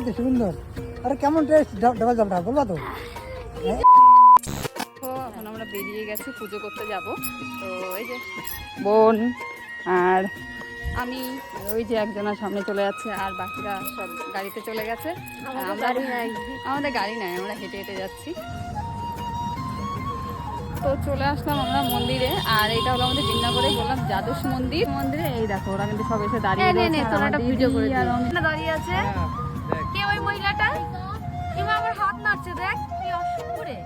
তো সুন্দর। আরে কেমন টেস্ট ডাবল জামটা বলবা তো? এখন আমরা বেরিয়ে গেছি, পুজো করতে যাব। তো এই যে বোন আর আমি, ওই যে একজনের সামনে চলে যাচ্ছে, আর বাকিরা সব গাড়িতে চলে গেছে। আমাদের গাড়ি নাই, আমরা হেঁটে হেঁটে যাচ্ছি। তো চলে আসলাম আমরা মন্দিরে, আর এটা হলো আমাদের বিন্দাবরে বললাম দ্বাদশ মন্দিরে। এই দেখো ওরা কিন্তু সব এসে দাঁড়িয়ে দাঁড়িয়ে আছে। কে ওই মহিলাটা? কিংবা আমার হাত নাড়ছে, দেখ কি অসুন্দরে।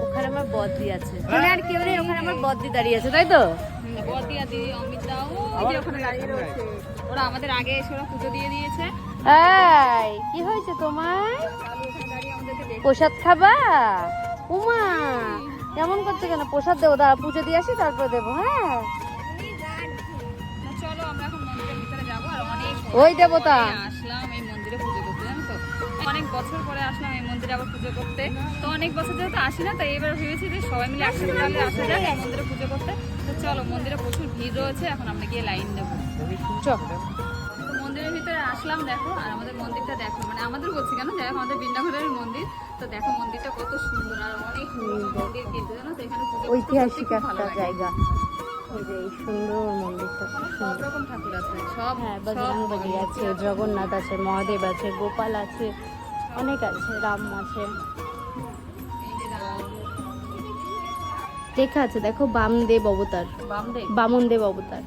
ওখানে আমার বদ্দি আছে, ওখানে আর কেউ নেই, ওখানে আমার বদ্দি দাঁড়িয়ে আছে, তাই তো? বদ্দি আর দিদি অমিতা ওই যে ওখানে দাঁড়িয়ে রয়েছে। ওরা আমাদের আগে এসে ওরা পুজো দিয়ে দিয়েছে। এই কি হয়েছে তোমার? প্রসাদ খাবা? উমা কেমন করছে কেন? প্রসাদ দেবো, দাঁড়া পুজো দিয়ে আসি তারপরে দেবো। হ্যাঁ চলো আমরা এখন মন্দিরের ভিতরে যাবো। আর অনেক ওই দেবতা আসলাম এই মন্দিরে পুজো করতে, জানো তো অনেক বছর পরে আসলাম এই মন্দিরে আবার পুজো করতে। তো অনেক বছর যেহেতু আসি না, তাই এবার ভেবেছি যে সবাই মিলে একসাথে তাহলে আসা যায় এই মন্দিরে পুজো করতে। তো চলো, মন্দিরে প্রচুর ভিড় রয়েছে, এখন আমরা গিয়ে লাইন দেবো। চল। তো মন্দিরের ভিতরে আসলাম, দেখো আর আমাদের মন্দিরটা দেখো, মানে আমাদের বলছি কেন, যাই হোক আমাদের বৃন্দাবনের মন্দির। তো দেখো মন্দিরটা কত সুন্দর, আর অনেক মন্দির কিন্তু জানো তো, এখানে পুজো করতে ঐতিহাসিক খুব ভালো একটা লাগে। জায়গা। এই যে এই সুন্দর মন্দিরটা, সব রকম ঠাকুর আছে, সব হ্যাঁ বজরংবলী আছে, জগন্নাথ আছে, মহাদেব আছে, গোপাল আছে, অনেক আছে, রাম আছে। লেখা আছে দেখো, বামদেব অবতার, বামনদেব অবতার।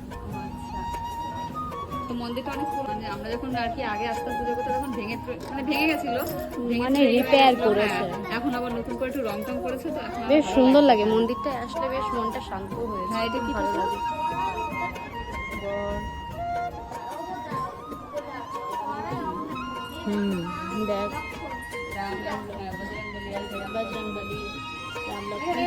তো মন্দিরটা অনেক পুরনো, আমরা যখন আর কি আগে আসতাম পুজো করতে তখন ভেঙে গেছিল, মানে রিপেয়ার করেছে। এখন আবার নতুন করে একটু রং টং করেছে। তো এখন বেশ সুন্দর লাগে মন্দিরটা, আসলে বেশ মনটা শান্ত হয়ে যায়। হ্যাঁ, এটা কি ভালো লাগে। দেখ বজরংবলী, রাম লক্ষ্মণ